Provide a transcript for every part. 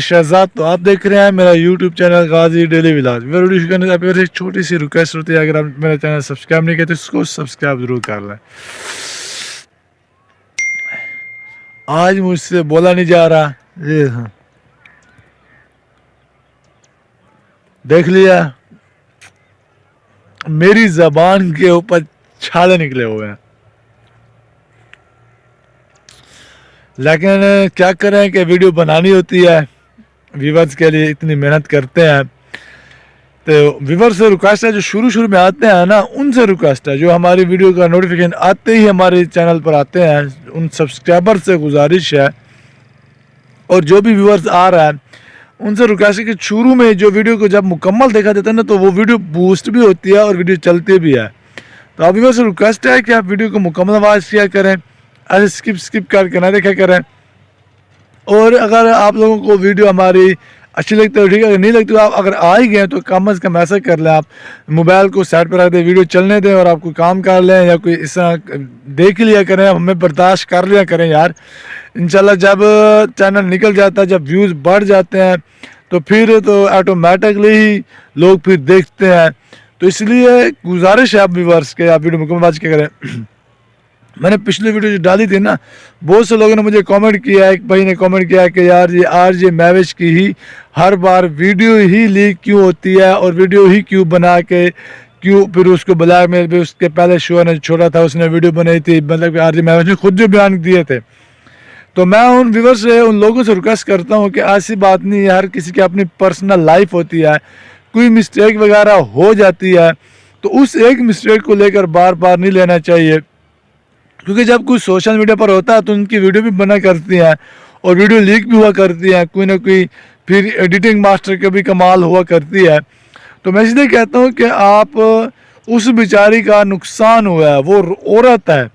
शहजाद, तो आप देख रहे हैं मेरा यूट्यूब चैनल गाजी डेली व्लॉग। वीडियो शुरू करने से पहले एक छोटी सी रिक्वेस्ट होती है, अगर आप मेरा चैनल सब्सक्राइब नहीं किया तो इसको सब्सक्राइब जरूर कर लें। आज मुझसे बोला नहीं जा रहा, ये देख लिया, मेरी जबान के ऊपर छाले निकले हुए हैं, लेकिन क्या करें कि वीडियो बनानी होती है, व्यूवर्स के लिए इतनी मेहनत करते हैं। तो व्यूवर्स से रिक्वेस्ट है, जो शुरू में आते हैं ना, उनसे रिक्वेस्ट है, जो हमारी वीडियो का नोटिफिकेशन आते ही हमारे चैनल पर आते हैं, उन सब्सक्राइबर से गुजारिश है, और जो भी व्यूवर्स आ रहा है उनसे रिक्वेस्ट है कि शुरू में जो वीडियो को जब मुकम्मल देखा जाता है ना, तो वो वीडियो बूस्ट भी होती है और वीडियो चलती भी है। तो आप व्यूवर्स से रिक्वेस्ट है कि आप वीडियो को मुकम्मल आवाज़ किया करें, ऐसे स्किप करके ना देखा करें। और अगर आप लोगों को वीडियो हमारी अच्छी लगती है तो ठीक है, अगर नहीं लगती तो आप अगर आ ही गए तो कम अज़ कम ऐसा कर लें, आप मोबाइल को साइड पर रख दें, वीडियो चलने दें और आप कोई काम कर लें या कोई इस तरह देख लिया करें, हमें बर्दाश्त कर लिया करें यार। इंशाल्लाह जब चैनल निकल जाता है, जब व्यूज़ बढ़ जाते हैं तो फिर तो ऑटोमेटिकली ही लोग फिर देखते हैं। तो इसलिए गुजारिश है आप व्यूवर्स के, आप वीडियो मुकम्मल वाच क्या करें। मैंने पिछली वीडियो जो डाली थी ना, बहुत से लोगों ने मुझे कमेंट किया, एक भाई ने कमेंट किया कि यार ये आरजे मैविश की ही हर बार वीडियो ही लीक क्यों होती है और वीडियो ही क्यों बना के क्यों फिर उसको ब्लैक मेल पे, उसके पहले शो ने छोड़ा था, उसने वीडियो बनाई थी, मतलब आरजे मैविश ने खुद जो बयान दिए थे। तो मैं उन व्यूवर्स से, उन लोगों से रिक्वेस्ट करता हूँ कि ऐसी बात नहीं है, हर किसी की अपनी पर्सनल लाइफ होती है, कोई मिस्टेक वगैरह हो जाती है तो उस एक मिस्टेक को लेकर बार बार नहीं लेना चाहिए, क्योंकि जब कोई सोशल मीडिया पर होता है तो उनकी वीडियो भी बना करती हैं और वीडियो लीक भी हुआ करती हैं, कोई ना कोई फिर एडिटिंग मास्टर का भी कमाल हुआ करती है। तो मैं इसलिए कहता हूँ कि आप उस बेचारी का नुकसान हुआ है, वो औरत है।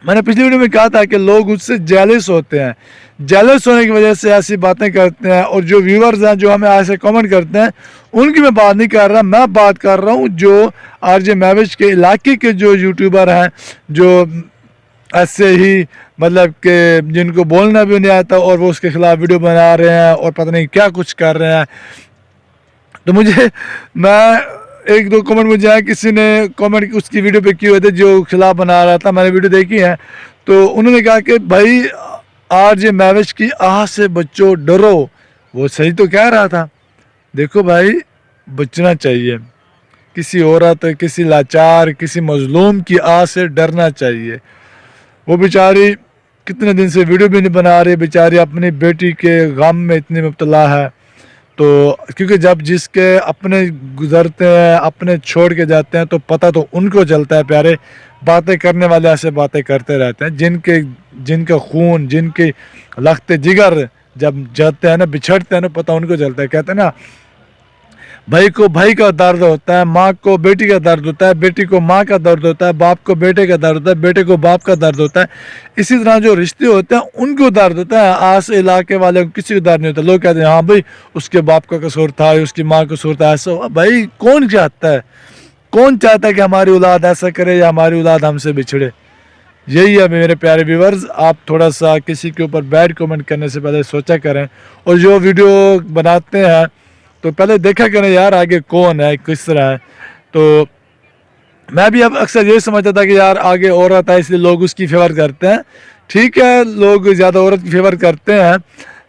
मैंने पिछली वीडियो में कहा था कि लोग उससे जेलस होते हैं, जेलस होने की वजह से ऐसी बातें करते हैं, और जो व्यूवर्स हैं जो हमें ऐसे कमेंट करते हैं उनकी मैं बात नहीं कर रहा, मैं बात कर रहा हूँ जो आरजे मैविश के इलाके के जो यूट्यूबर हैं, जो ऐसे ही मतलब कि जिनको बोलना भी नहीं आता और वो उसके खिलाफ वीडियो बना रहे हैं और पता नहीं क्या कुछ कर रहे हैं। तो मुझे एक दो कमेंट मुझे आया, किसी ने कमेंट उसकी वीडियो पे किए हुए थे जो खिलाफ बना रहा था, मैंने वीडियो देखी है, तो उन्होंने कहा कि भाई आरजे मैविश की आह से बच्चों डरो। वो सही तो कह रहा था। देखो भाई, बचना चाहिए, किसी औरत, किसी लाचार, किसी मजलूम की आह से डरना चाहिए। वो बेचारी कितने दिन से वीडियो भी नहीं बना रही, बेचारी अपनी बेटी के गम में इतनी मुब्तला है। तो क्योंकि जब जिसके अपने गुजरते हैं, अपने छोड़ के जाते हैं, तो पता तो उनको चलता है प्यारे। बातें करने वाले ऐसे बातें करते रहते हैं, जिनका खून, जिनके लखते जिगर जब जाते हैं ना, बिछड़ते हैं ना, पता उनको चलता है। कहते हैं ना, भाई को भाई का दर्द होता है, माँ को बेटी का दर्द होता है, बेटी को माँ का दर्द होता है, बाप को बेटे का दर्द होता है, बेटे को बाप का दर्द होता है। इसी तरह जो रिश्ते होते हैं उनको दर्द होता है, आस इलाके वाले को किसी को दर्द नहीं होता। लोग कहते हैं हाँ भाई उसके बाप का कसूर था, उसकी माँ का कसूर था, ऐसा। भाई कौन चाहता है, कौन चाहता है कि हमारी औलाद ऐसा करे या हमारी औलाद हमसे बिछड़े? यही है मेरे प्यारे व्यूवर्स, आप थोड़ा सा किसी के ऊपर बैड कमेंट करने से पहले सोचा करें, और जो वीडियो बनाते हैं तो पहले देखा करें यार आगे कौन है, किस तरह है। तो मैं भी अब अक्सर ये समझता था कि यार आगे औरत है इसलिए लोग उसकी फेवर करते हैं। ठीक है, लोग ज़्यादा औरत की फेवर करते हैं,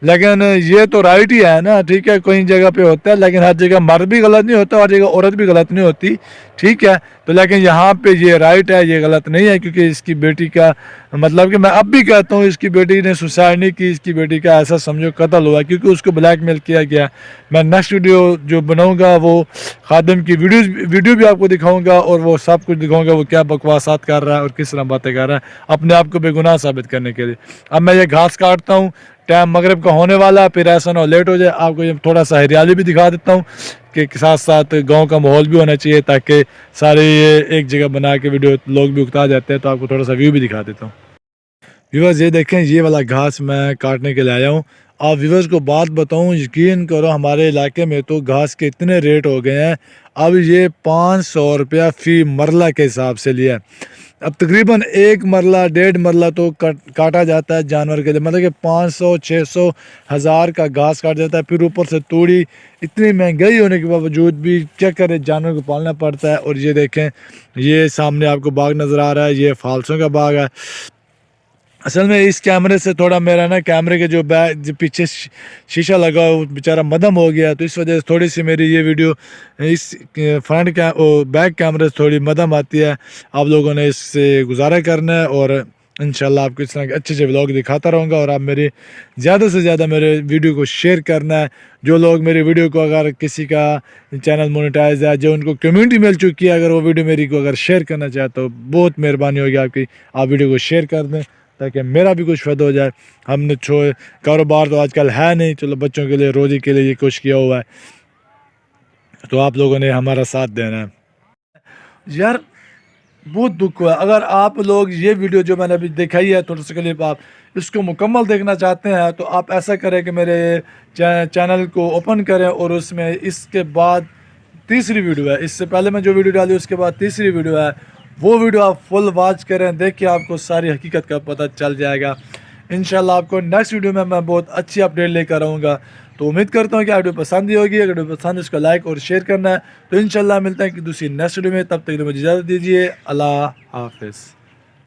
लेकिन ये तो राइट ही है ना। ठीक है, कोई जगह पे होता है, लेकिन हर जगह मर्द भी गलत नहीं होता, हर जगह औरत भी गलत नहीं होती। ठीक है, तो लेकिन यहाँ पे ये राइट है, ये गलत नहीं है, क्योंकि इसकी बेटी का मतलब कि मैं अब भी कहता हूँ, इसकी बेटी ने सुसाइड नहीं की, इसकी बेटी का ऐसा समझो कत्ल हुआ, क्योंकि उसको ब्लैकमेल किया गया। मैं नेक्स्ट वीडियो जो बनाऊँगा वो खादिम की वीडियो भी आपको दिखाऊँगा, और वो सब कुछ दिखाऊँगा वो क्या बकवासात कर रहा है और किस तरह बातें कर रहा है अपने आप को बेगुनाह साबित करने के लिए। अब मैं ये घास काटता हूँ, टाइम मगरिब का होने वाला है, फिर ऐसा ना हो लेट हो जाए। आपको ये थोड़ा सा हरियाली भी दिखा देता हूँ कि साथ साथ गांव का माहौल भी होना चाहिए, ताकि सारे ये एक जगह बना के वीडियो लोग भी उकता जाते हैं। तो आपको थोड़ा सा व्यू भी दिखा देता हूँ। व्यूवर्स ये देखें, ये वाला घास मैं काटने के लिए आया हूँ। आप व्यूवर्स को बात बताऊँ, यकीन करो हमारे इलाके में तो घास के इतने रेट हो गए हैं, अब ये 500 रुपया फ़ी मरला के हिसाब से लिया। اب تقریباً 1 مرلہ 1.5 مرلہ تو کاٹا جاتا ہے جانور کے لیے، مطلب کہ 500 600 1000 کا گھاس کاٹ جاتا ہے، پھر اوپر سے توڑی، اتنی مہنگائی ہونے کے باوجود بھی کیا کرے جانور کو پالنا پڑتا ہے۔ اور یہ دیکھیں، یہ سامنے آپ کو باغ نظر آ رہا ہے، یہ فالسوں کا باغ ہے۔ اصل میں اس کیمرے سے تھوڑا میرا نا کیمرے کے جو پیچھے شیشہ لگا وہ بیچارہ مدھم ہو گیا، تو اس وجہ سے تھوڑی سی میری یہ ویڈیو اس فرنٹ بیک کیمرے سے تھوڑی مدھم آتی ہے۔ آپ لوگوں نے اس سے گزارا کرنا ہے، اور انشاءاللہ آپ کو اس طرح کے اچھے اچھے ولاگ دکھاتا رہوں گا، اور آپ میری زیادہ سے زیادہ میرے ویڈیو کو شیئر کرنا ہے۔ جو لوگ میری ویڈیو کو، اگر کسی کا چینل مونیٹائز ہے، جو ان کو کمیونٹی مل چکی ہے، اگر وہ ویڈیو میری کو اگر شیئر کرنا چاہتے تو بہت مہربانی ہوگی آپ کی، آپ ویڈیو کو شیئر کر دیں تاکہ میرا بھی کچھ فائدہ ہو جائے۔ ہم نے کاروبار تو آج کل ہے نہیں، چلو بچوں کے لیے روزی کے لیے یہ کچھ کیا ہوا ہے، تو آپ لوگوں نے ہمارا ساتھ دینا ہے یار۔ بہت دکھ ہوا ہے۔ اگر آپ لوگ یہ ویڈیو جو میں نے ابھی دکھائی ہے تھوڑا سا کلپ، آپ اس کو مکمل دیکھنا چاہتے ہیں تو آپ ایسا کریں کہ میرے چینل کو اوپن کریں، اور اس میں اس کے بعد تیسری ویڈیو ہے، اس سے پہلے میں جو ویڈیو ڈالی اس کے بعد تیسری ویڈیو ہے، وہ ویڈیو آپ فل واچ کریں، دیکھیں، آپ کو ساری حقیقت کا پتہ چل جائے گا۔ انشاءاللہ آپ کو نیکسٹ ویڈیو میں بہت اچھی اپڈیٹ لے کر آؤں گا، تو امید کرتا ہوں کہ ویڈیو پسند ہی ہوگی۔ اگر ویڈیو پسند ہے اس کو لائک اور شیئر کرنا ہے، تو انشاءاللہ ملتے ہیں کہ دوسری نیکسٹ ویڈیو میں، تب تک کے لیے مجھے اجازت دیجیے۔ اللہ حافظ۔